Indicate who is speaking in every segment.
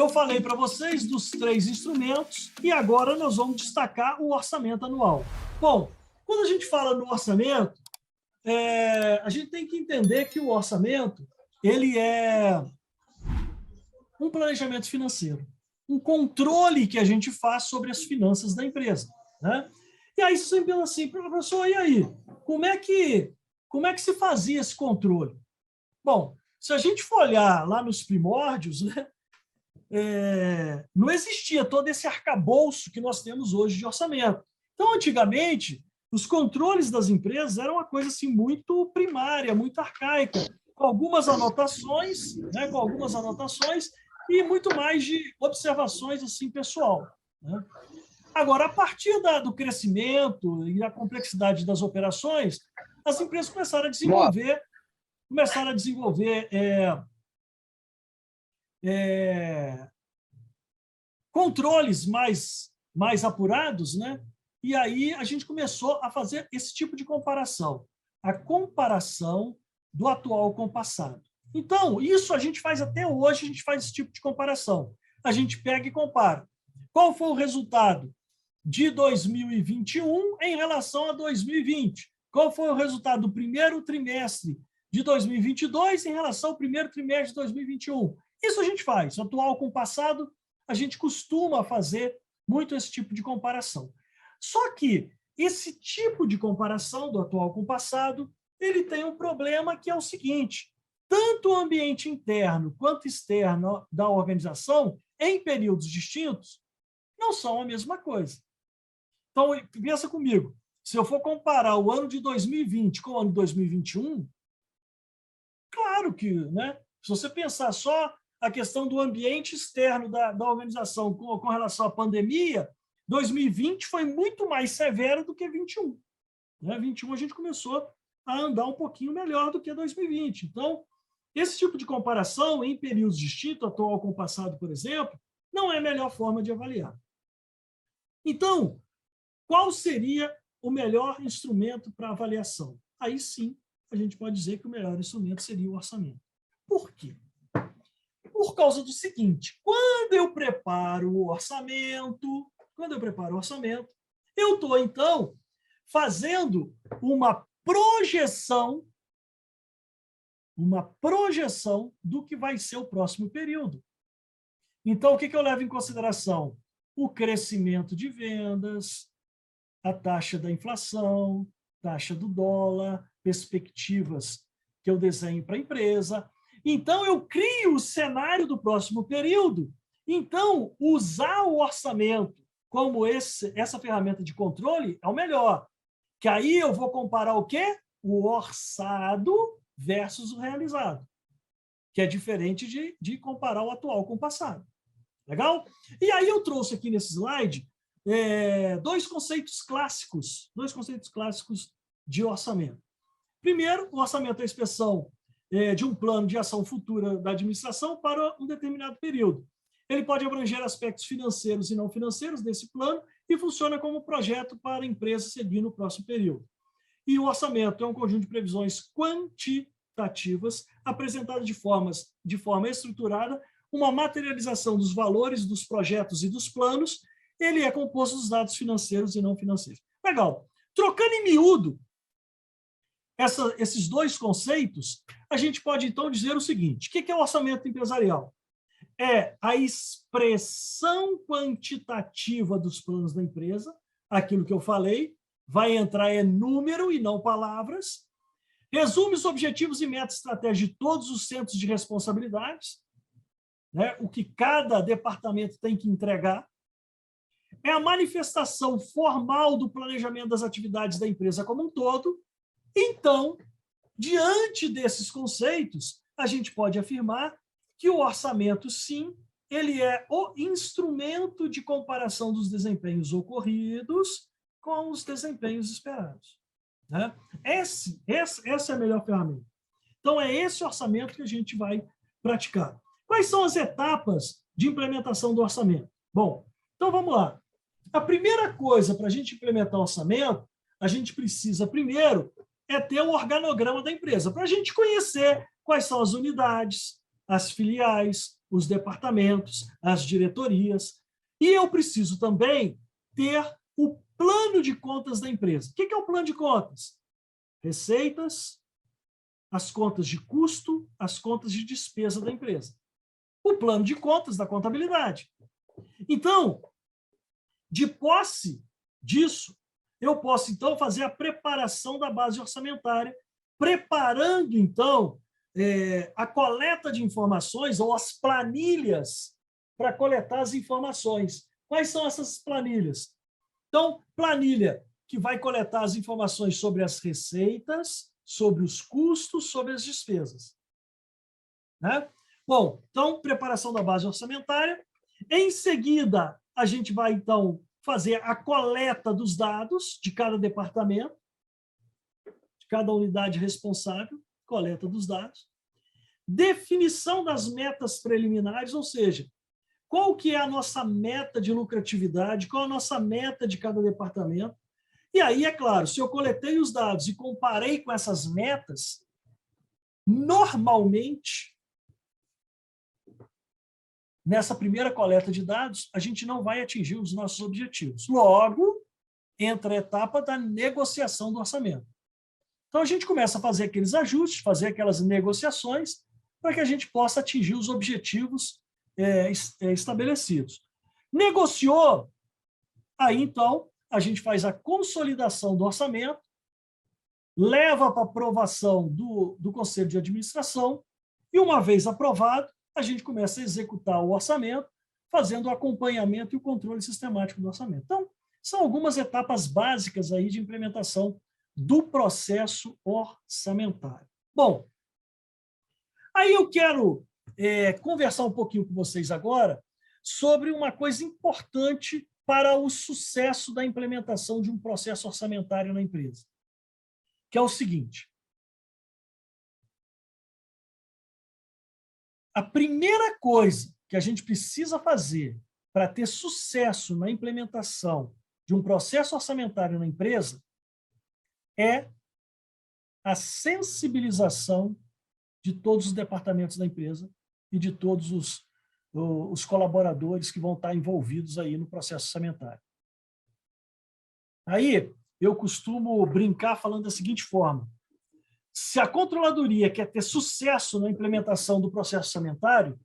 Speaker 1: eu falei para vocês dos 3 instrumentos e agora nós vamos destacar o orçamento anual. Bom, quando a gente fala no orçamento, a gente tem que entender que o orçamento ele é um planejamento financeiro, um controle que a gente faz sobre as finanças da empresa, né? E aí você pensa assim, professor, e aí? Como é que se fazia esse controle? Bom, se a gente for olhar lá nos primórdios, né, não existia todo esse arcabouço que nós temos hoje de orçamento. Então, antigamente, os controles das empresas eram uma coisa assim, muito primária, muito arcaica, com algumas anotações, né, e muito mais de observações assim, pessoal, né? Agora, a partir do crescimento e da complexidade das operações, as empresas começaram a desenvolver controles mais apurados, né? E aí a gente começou a fazer esse tipo de comparação, a comparação do atual com o passado. Então, isso a gente faz até hoje, a gente faz esse tipo de comparação. A gente pega e compara. Qual foi o resultado de 2021 em relação a 2020? Qual foi o resultado do primeiro trimestre de 2022 em relação ao primeiro trimestre de 2021? Isso a gente faz, atual com passado, a gente costuma fazer muito esse tipo de comparação. Só que esse tipo de comparação do atual com o passado, ele tem um problema que é o seguinte: tanto o ambiente interno quanto externo da organização, em períodos distintos, não são a mesma coisa. Então, pensa comigo, se eu for comparar o ano de 2020 com o ano de 2021, claro que, né, se você pensar só a questão do ambiente externo da organização com relação à pandemia, 2020 foi muito mais severo do que 21. Né? 21 a gente começou a andar um pouquinho melhor do que 2020. Então, esse tipo de comparação em períodos distintos, atual com o passado, por exemplo, não é a melhor forma de avaliar. Então, qual seria o melhor instrumento para avaliação? Aí sim, a gente pode dizer que o melhor instrumento seria o orçamento. Por quê? Por causa do seguinte: quando eu preparo o orçamento, eu estou, então, fazendo uma projeção do que vai ser o próximo período. Então, o que eu levo em consideração? O crescimento de vendas, a taxa da inflação, taxa do dólar, perspectivas que eu desenho para a empresa. Então, eu crio o cenário do próximo período. Então, usar o orçamento como essa ferramenta de controle é o melhor. Que aí eu vou comparar o quê? O orçado versus o realizado. Que é diferente de comparar o atual com o passado. Legal? E aí eu trouxe aqui nesse slide dois conceitos clássicos de orçamento. Primeiro, o orçamento é a expressão de um plano de ação futura da administração para um determinado período. Ele pode abranger aspectos financeiros e não financeiros desse plano e funciona como projeto para a empresa seguir no próximo período. E o orçamento é um conjunto de previsões quantitativas apresentadas de forma estruturada, uma materialização dos valores dos projetos e dos planos. Ele é composto dos dados financeiros e não financeiros. Legal. Trocando em miúdo esses dois conceitos, a gente pode, então, dizer o seguinte: o que é o orçamento empresarial? É a expressão quantitativa dos planos da empresa, aquilo que eu falei, vai entrar número e não palavras, resume os objetivos e metas estratégicas de todos os centros de responsabilidades, né, o que cada departamento tem que entregar, é a manifestação formal do planejamento das atividades da empresa como um todo. Então, diante desses conceitos, a gente pode afirmar que o orçamento, sim, ele é o instrumento de comparação dos desempenhos ocorridos com os desempenhos esperados. Né? Essa é a melhor ferramenta. Então, é esse orçamento que a gente vai praticar. Quais são as etapas de implementação do orçamento? Bom, então vamos lá. A primeira coisa para a gente implementar o orçamento, a gente precisa, primeiro, ter o organograma da empresa, para a gente conhecer quais são as unidades, as filiais, os departamentos, as diretorias. E eu preciso também ter o plano de contas da empresa. O que é o plano de contas? Receitas, as contas de custo, as contas de despesa da empresa. O plano de contas da contabilidade. Então, de posse disso, eu posso, então, fazer a preparação da base orçamentária, preparando, então, a coleta de informações ou as planilhas para coletar as informações. Quais são essas planilhas? Então, planilha que vai coletar as informações sobre as receitas, sobre os custos, sobre as despesas. Né? Bom, então, preparação da base orçamentária. Em seguida, a gente vai, então, fazer a coleta dos dados de cada departamento, de cada unidade responsável, coleta dos dados. Definição das metas preliminares, ou seja, qual que é a nossa meta de lucratividade, qual a nossa meta de cada departamento. E aí, é claro, se eu coletei os dados e comparei com essas metas, normalmente, nessa primeira coleta de dados, a gente não vai atingir os nossos objetivos. Logo, entra a etapa da negociação do orçamento. Então, a gente começa a fazer aqueles ajustes, fazer aquelas negociações, para que a gente possa atingir os objetivos estabelecidos. Negociou, aí, então, a gente faz a consolidação do orçamento, leva para aprovação do Conselho de Administração, e, uma vez aprovado, a gente começa a executar o orçamento, fazendo o acompanhamento e o controle sistemático do orçamento. Então, são algumas etapas básicas aí de implementação do processo orçamentário. Bom, aí eu quero conversar um pouquinho com vocês agora sobre uma coisa importante para o sucesso da implementação de um processo orçamentário na empresa, que é o seguinte. A primeira coisa que a gente precisa fazer para ter sucesso na implementação de um processo orçamentário na empresa é a sensibilização de todos os departamentos da empresa e de todos os colaboradores que vão estar envolvidos aí no processo orçamentário. Aí, eu costumo brincar falando da seguinte forma: se a controladoria quer ter sucesso na implementação do processo orçamentário,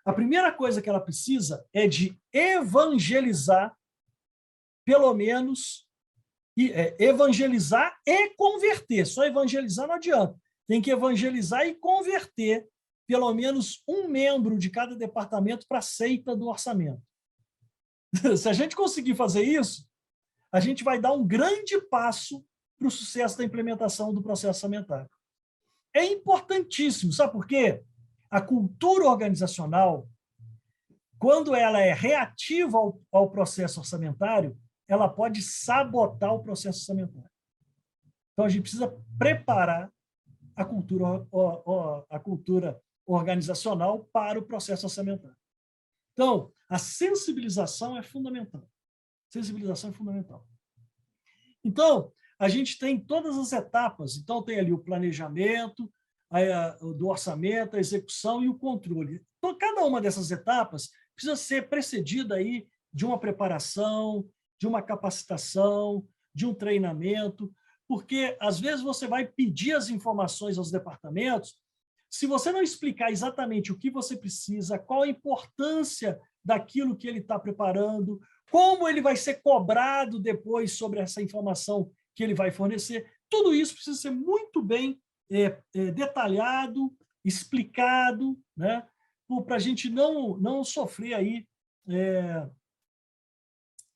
Speaker 1: a primeira coisa que ela precisa é de evangelizar, pelo menos, evangelizar e converter. Só evangelizar não adianta. Tem que evangelizar e converter pelo menos um membro de cada departamento para a seita do orçamento. Se a gente conseguir fazer isso, a gente vai dar um grande passo para o sucesso da implementação do processo orçamentário. É importantíssimo, sabe por quê? A cultura organizacional, quando ela é reativa ao processo orçamentário, ela pode sabotar o processo orçamentário. Então, a gente precisa preparar a cultura organizacional para o processo orçamentário. Então, a sensibilização é fundamental. Sensibilização é fundamental. Então, a gente tem todas as etapas. Então, tem ali o planejamento, do orçamento, a execução e o controle. Então, cada uma dessas etapas precisa ser precedida aí de uma preparação, de uma capacitação, de um treinamento, porque, às vezes, você vai pedir as informações aos departamentos, se você não explicar exatamente o que você precisa, qual a importância daquilo que ele está preparando, como ele vai ser cobrado depois sobre essa informação que ele vai fornecer, tudo isso precisa ser muito bem detalhado, explicado, né, para a gente não sofrer aí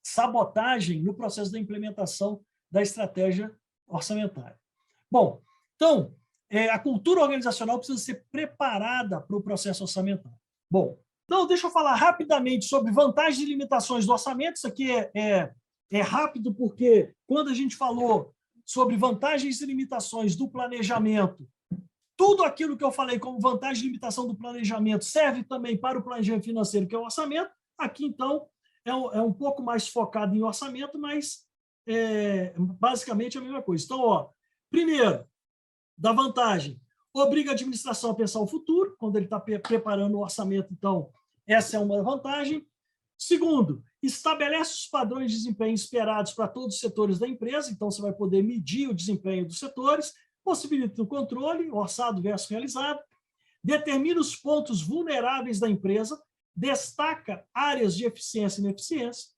Speaker 1: sabotagem no processo da implementação da estratégia orçamentária. Bom, então, a cultura organizacional precisa ser preparada para o processo orçamentário. Bom, então, deixa eu falar rapidamente sobre vantagens e limitações do orçamento. Isso aqui é rápido, porque quando a gente falou sobre vantagens e limitações do planejamento, tudo aquilo que eu falei como vantagem e limitação do planejamento serve também para o planejamento financeiro, que é o orçamento. Aqui, então, é um pouco mais focado em orçamento, mas basicamente é a mesma coisa. Então, primeiro, da vantagem, Obriga a administração a pensar o futuro, quando ele está preparando o orçamento, então, essa é uma vantagem. Segundo, estabelece os padrões de desempenho esperados para todos os setores da empresa, então você vai poder medir o desempenho dos setores, possibilita o controle, orçado versus realizado, determina os pontos vulneráveis da empresa, destaca áreas de eficiência e ineficiência,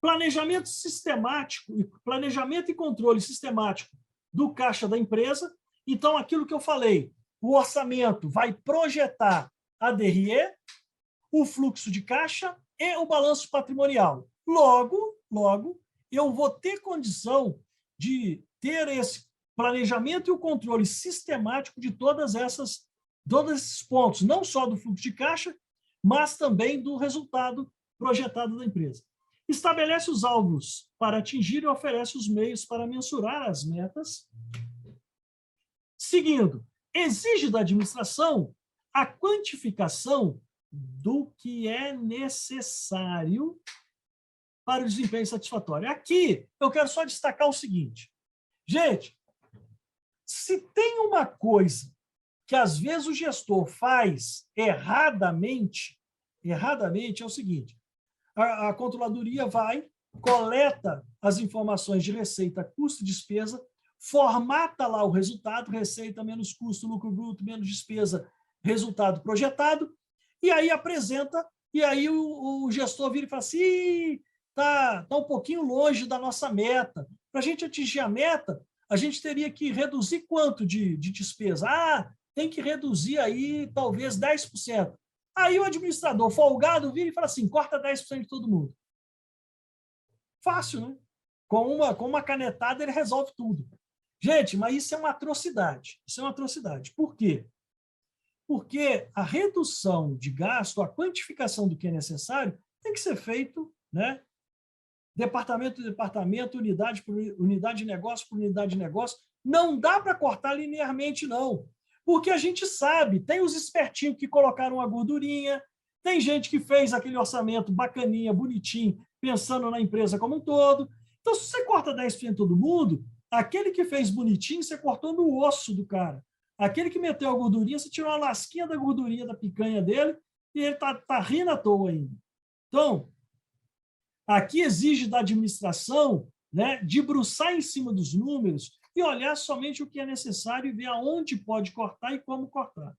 Speaker 1: planejamento sistemático, planejamento e controle sistemático do caixa da empresa. Então, aquilo que eu falei, o orçamento vai projetar a DRE, o fluxo de caixa e o balanço patrimonial. Logo, eu vou ter condição de ter esse planejamento e o controle sistemático de todos esses pontos, não só do fluxo de caixa, mas também do resultado projetado da empresa. Estabelece os alvos para atingir e oferece os meios para mensurar as metas. Seguindo, exige da administração a quantificação do que é necessário para o desempenho satisfatório. Aqui, eu quero só destacar o seguinte. Gente, se tem uma coisa que às vezes o gestor faz erradamente é o seguinte: a controladoria vai, coleta as informações de receita, custo e despesa, formata lá o resultado, receita menos custo, lucro bruto, menos despesa, resultado projetado, e aí apresenta, e aí o gestor vira e fala assim: tá um pouquinho longe da nossa meta. Para a gente atingir a meta, a gente teria que reduzir quanto de despesa? Tem que reduzir aí talvez 10%. Aí o administrador folgado vira e fala assim: corta 10% de todo mundo. Fácil, né? Com uma canetada ele resolve tudo. Gente, mas isso é uma atrocidade. Isso é uma atrocidade. Por quê? Porque a redução de gasto, a quantificação do que é necessário, tem que ser feito, né? Departamento por departamento, unidade por unidade de negócio por unidade de negócio. Não dá para cortar linearmente, não. Porque a gente sabe, tem os espertinhos que colocaram uma gordurinha, tem gente que fez aquele orçamento bacaninha, bonitinho, pensando na empresa como um todo. Então, se você corta 10% de todo mundo, aquele que fez bonitinho, você cortou no osso do cara. Aquele que meteu a gordurinha, você tirou a lasquinha da gordurinha da picanha dele e ele tá rindo à toa ainda. Então, aqui exige da administração, né, debruçar em cima dos números e olhar somente o que é necessário e ver aonde pode cortar e como cortar.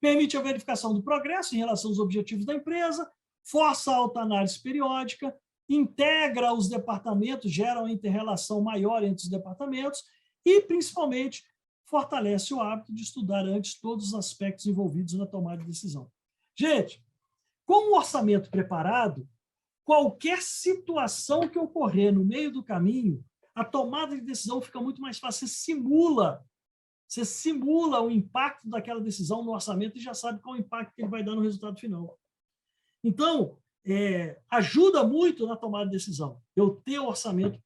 Speaker 1: Permite a verificação do progresso em relação aos objetivos da empresa, força a autoanálise periódica, integra os departamentos, gera uma inter-relação maior entre os departamentos e, principalmente, fortalece o hábito de estudar antes todos os aspectos envolvidos na tomada de decisão. Gente, com o orçamento preparado, qualquer situação que ocorrer no meio do caminho, a tomada de decisão fica muito mais fácil. Você simula o impacto daquela decisão no orçamento e já sabe qual o impacto que ele vai dar no resultado final. Então, ajuda muito na tomada de decisão, eu ter o orçamento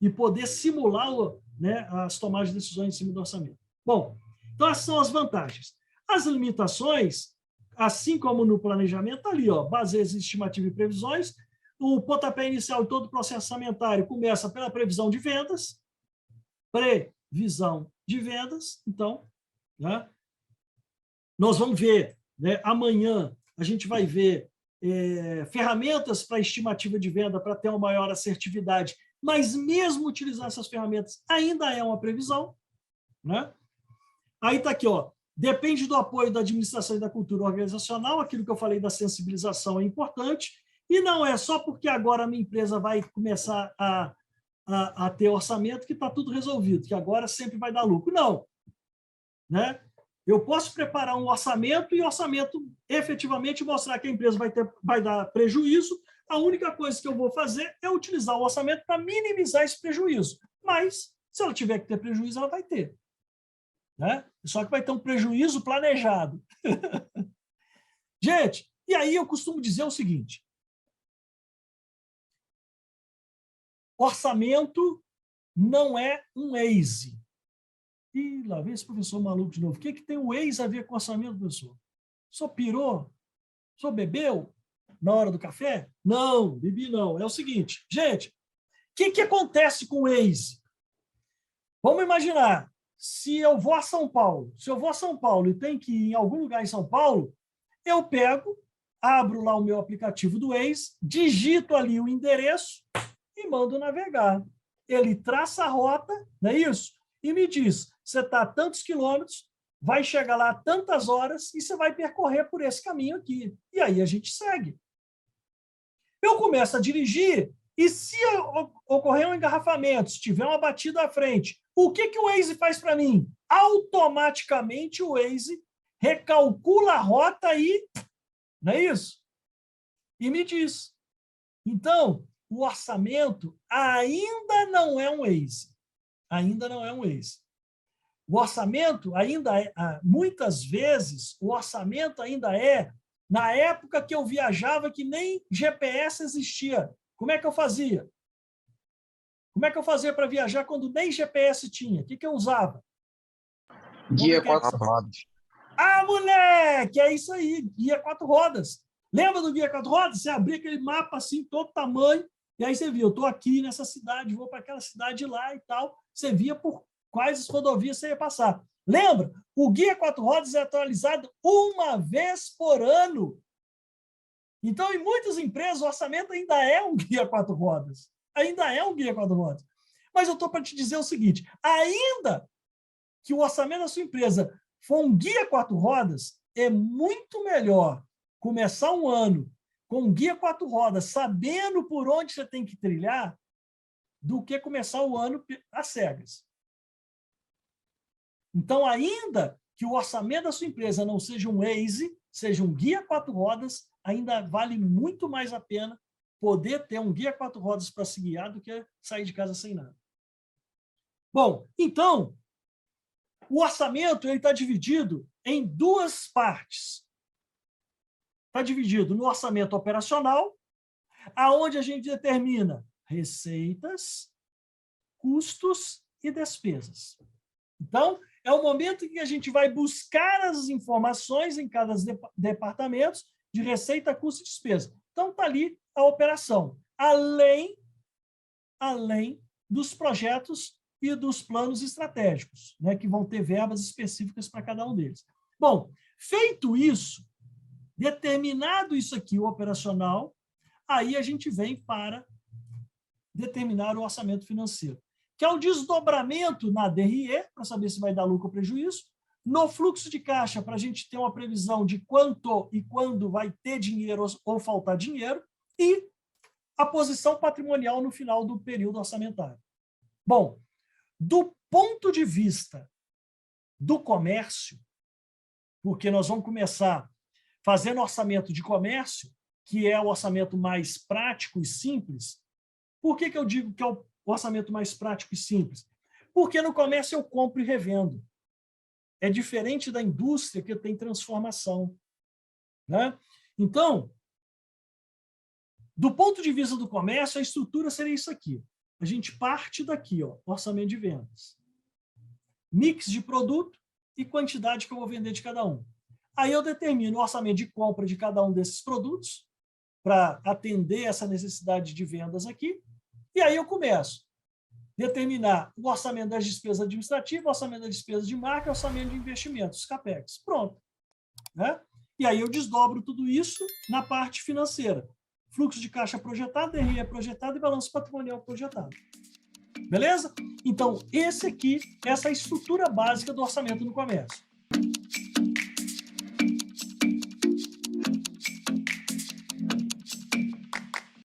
Speaker 1: e poder simular, né, as tomadas de decisões em cima do orçamento. Bom, então essas são as vantagens. As limitações, assim como no planejamento, está ali, bases, estimativa e previsões. O pontapé inicial de todo o processo orçamentário começa pela previsão de vendas, então, né, nós vamos ver, né, amanhã a gente vai ver ferramentas para estimativa de venda para ter uma maior assertividade, mas mesmo utilizar essas ferramentas ainda é uma previsão, né? Aí está aqui, depende do apoio da administração e da cultura organizacional, aquilo que eu falei da sensibilização é importante, e não é só porque agora a minha empresa vai começar a ter orçamento que está tudo resolvido, que agora sempre vai dar lucro. Não. Né? Eu posso preparar um orçamento e o orçamento efetivamente mostrar que a empresa vai dar prejuízo. A única coisa que eu vou fazer é utilizar o orçamento para minimizar esse prejuízo. Mas, se ela tiver que ter prejuízo, ela vai ter. Né? Só que vai ter um prejuízo planejado. Gente, e aí eu costumo dizer o seguinte: orçamento não é um Waze. Ih, lá vem esse professor maluco de novo. O que tem o Waze a ver com orçamento, professor? Só pirou? Só bebeu na hora do café? Não, bebi não. É o seguinte, gente, o que acontece com o Waze? Vamos imaginar, se eu vou a São Paulo, e tenho que ir em algum lugar em São Paulo, eu pego, abro lá o meu aplicativo do Waze, digito ali o endereço e mando navegar. Ele traça a rota, não é isso? E me diz, você está a tantos quilômetros, vai chegar lá a tantas horas e você vai percorrer por esse caminho aqui. E aí a gente segue. Eu começo a dirigir e se ocorrer um engarrafamento, se tiver uma batida à frente, o que o Waze faz para mim? Automaticamente o Waze recalcula a rota e... Não é isso? E me diz. Então, o orçamento ainda não é um Waze. Ainda não é um Waze. O orçamento ainda é, muitas vezes, o orçamento ainda é, na época que eu viajava, que nem GPS existia. Como é que eu fazia? Como é que eu fazia para viajar quando nem GPS tinha? O que eu usava?
Speaker 2: Guia 4 rodas.
Speaker 1: Ah, moleque! É isso aí, guia 4 rodas. Lembra do guia 4 rodas? Você abria aquele mapa assim, todo tamanho, e aí você via, eu estou aqui nessa cidade, vou para aquela cidade lá e tal. Você via por quais rodovias você ia passar. Lembra? O guia 4 rodas é atualizado uma vez por ano. Então, em muitas empresas, o orçamento ainda é um guia 4 rodas. Ainda é um guia 4 rodas. Mas eu estou para te dizer o seguinte, ainda que o orçamento da sua empresa for um guia 4 rodas, é muito melhor começar um ano com um guia 4 rodas, sabendo por onde você tem que trilhar, do que começar o ano às cegas. Então, ainda que o orçamento da sua empresa não seja um Waze, seja um guia 4 rodas, ainda vale muito mais a pena poder ter um guia 4 rodas para se guiar do que sair de casa sem nada. Bom, então, o orçamento está dividido em duas partes. Está dividido no orçamento operacional, aonde a gente determina receitas, custos e despesas. Então, é o momento em que a gente vai buscar as informações em cada departamento de receita, custo e despesa. Então, está ali a operação, além dos projetos e dos planos estratégicos, né, que vão ter verbas específicas para cada um deles. Bom, feito isso, determinado isso aqui, o operacional, aí a gente vem para determinar o orçamento financeiro, que é o desdobramento na DRE, para saber se vai dar lucro ou prejuízo, no fluxo de caixa, para a gente ter uma previsão de quanto e quando vai ter dinheiro ou faltar dinheiro, e a posição patrimonial no final do período orçamentário. Bom, do ponto de vista do comércio, porque nós vamos começar fazendo orçamento de comércio, que é o orçamento mais prático e simples. Por que eu digo que é o orçamento mais prático e simples? Porque no comércio eu compro e revendo. É diferente da indústria, que tem transformação, né? Então, do ponto de vista do comércio, a estrutura seria isso aqui. A gente parte daqui, ó, orçamento de vendas. Mix de produto e quantidade que eu vou vender de cada um. Aí eu determino o orçamento de compra de cada um desses produtos para atender essa necessidade de vendas aqui. E aí eu começo a determinar o orçamento das despesas administrativas, o orçamento das despesas de marca, o orçamento de investimentos, CAPEX. Pronto. Né? E aí eu desdobro tudo isso na parte financeira. Fluxo de caixa projetado, DRE projetado e balanço patrimonial projetado. Beleza? Então, essa é a estrutura básica do orçamento no comércio.